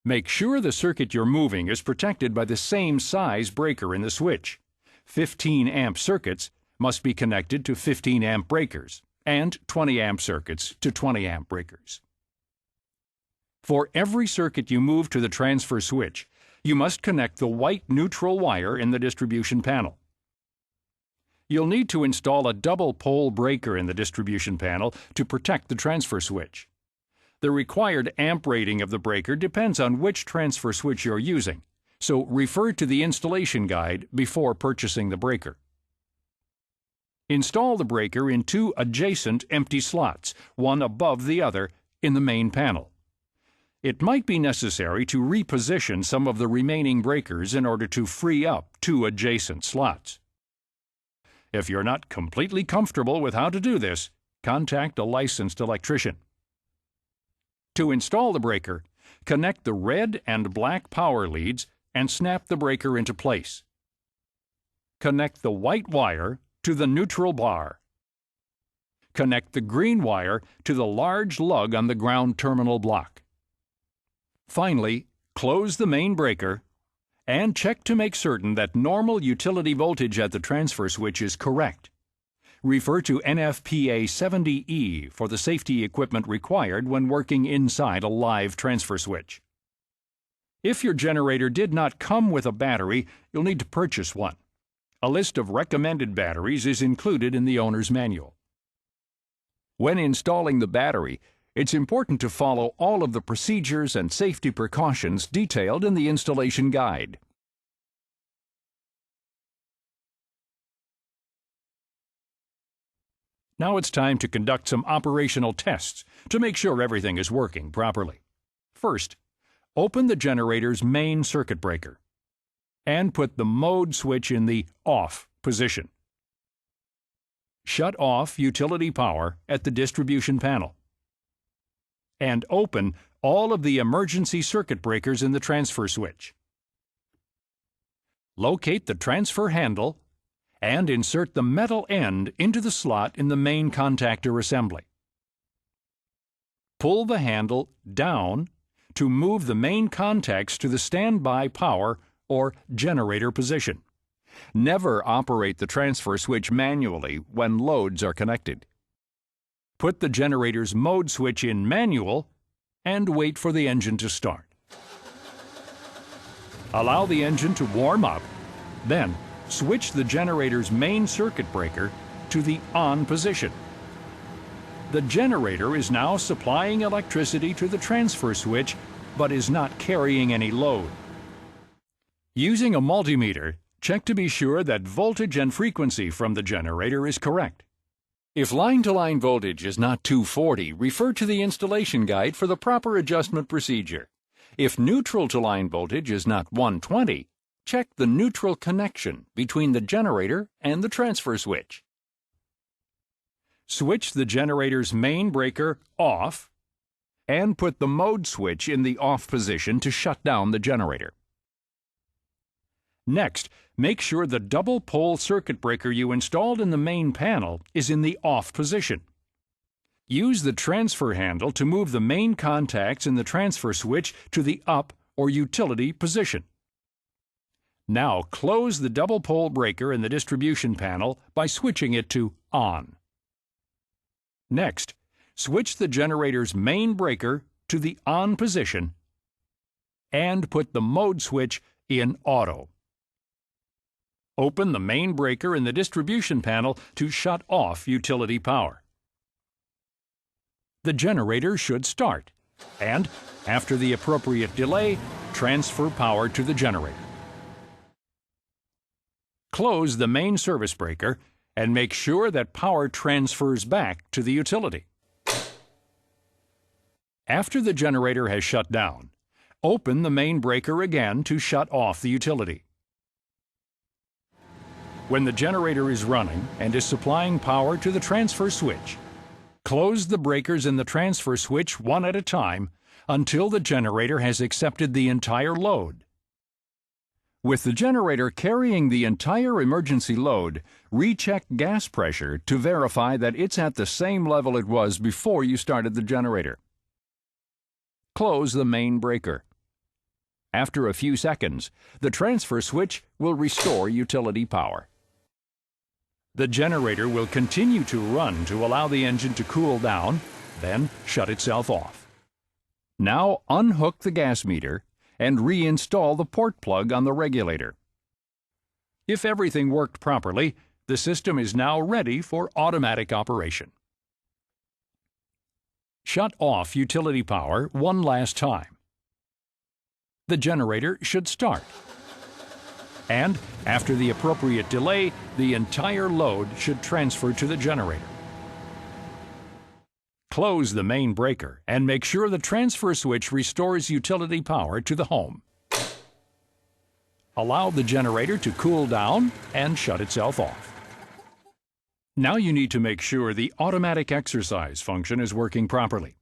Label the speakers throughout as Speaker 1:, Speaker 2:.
Speaker 1: Make sure the circuit you're moving is protected by the same size breaker in the switch. 15-amp circuits must be connected to 15-amp breakers, and 20-amp circuits to 20-amp breakers. For every circuit you move to the transfer switch, you must connect the white neutral wire in the distribution panel. You'll need to install a double-pole breaker in the distribution panel to protect the transfer switch. The required amp rating of the breaker depends on which transfer switch you're using, so refer to the installation guide before purchasing the breaker. Install the breaker in two adjacent empty slots, one above the other, in the main panel. It might be necessary to reposition some of the remaining breakers in order to free up two adjacent slots. If you're not completely comfortable with how to do this, contact a licensed electrician. To install the breaker, connect the red and black power leads and snap the breaker into place. Connect the white wire to the neutral bar. Connect the green wire to the large lug on the ground terminal block. Finally, close the main breaker and check to make certain that normal utility voltage at the transfer switch is correct. Refer to NFPA 70E for the safety equipment required when working inside a live transfer switch. If your generator did not come with a battery, you'll need to purchase one. A list of recommended batteries is included in the owner's manual. When installing the battery, it's important to follow all of the procedures and safety precautions detailed in the installation guide. Now it's time to conduct some operational tests to make sure everything is working properly. First, open the generator's main circuit breaker and put the mode switch in the off position. Shut off utility power at the distribution panel. And open all of the emergency circuit breakers in the transfer switch. Locate the transfer handle and insert the metal end into the slot in the main contactor assembly. Pull the handle down to move the main contacts to the standby power or generator position. Never operate the transfer switch manually when loads are connected. Put the generator's mode switch in manual and wait for the engine to start. Allow the engine to warm up, then switch the generator's main circuit breaker to the on position. The generator is now supplying electricity to the transfer switch, but is not carrying any load. Using a multimeter, check to be sure that voltage and frequency from the generator is correct. If line-to-line voltage is not 240, refer to the installation guide for the proper adjustment procedure. If neutral-to-line voltage is not 120, check the neutral connection between the generator and the transfer switch. Switch the generator's main breaker off and put the mode switch in the off position to shut down the generator. Next, make sure the double-pole circuit breaker you installed in the main panel is in the off position. Use the transfer handle to move the main contacts in the transfer switch to the up or utility position. Now close the double-pole breaker in the distribution panel by switching it to on. Next, switch the generator's main breaker to the on position and put the mode switch in auto. Open the main breaker in the distribution panel to shut off utility power. The generator should start, and, after the appropriate delay, transfer power to the generator. Close the main service breaker and make sure that power transfers back to the utility. After the generator has shut down, open the main breaker again to shut off the utility. When the generator is running and is supplying power to the transfer switch, close the breakers in the transfer switch one at a time until the generator has accepted the entire load. With the generator carrying the entire emergency load, recheck gas pressure to verify that it's at the same level it was before you started the generator. Close the main breaker. After a few seconds, the transfer switch will restore utility power. The generator will continue to run to allow the engine to cool down, then shut itself off. Now unhook the gas meter and reinstall the port plug on the regulator. If everything worked properly, the system is now ready for automatic operation. Shut off utility power one last time. The generator should start. And after the appropriate delay, the entire load should transfer to the generator. Close the main breaker and make sure the transfer switch restores utility power to the home. Allow the generator to cool down and shut itself off. Now you need to make sure the automatic exercise function is working properly.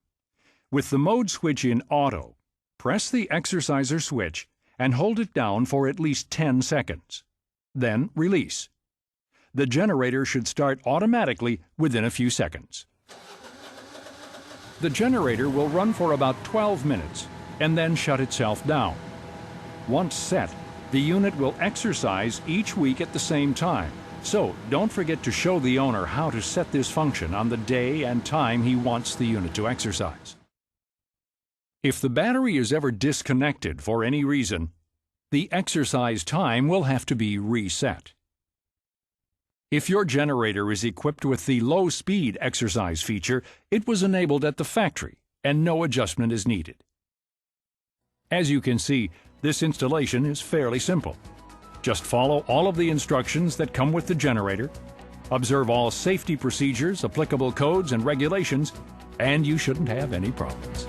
Speaker 1: With the mode switch in auto, press the exerciser switch and hold it down for at least 10 seconds. Then release. The generator should start automatically within a few seconds. The generator will run for about 12 minutes and then shut itself down. Once set, the unit will exercise each week at the same time, so don't forget to show the owner how to set this function on the day and time he wants the unit to exercise. If the battery is ever disconnected for any reason, the exercise time will have to be reset. If your generator is equipped with the low-speed exercise feature, it was enabled at the factory and no adjustment is needed. As you can see, this installation is fairly simple. Just follow all of the instructions that come with the generator, observe all safety procedures, applicable codes and regulations, and you shouldn't have any problems.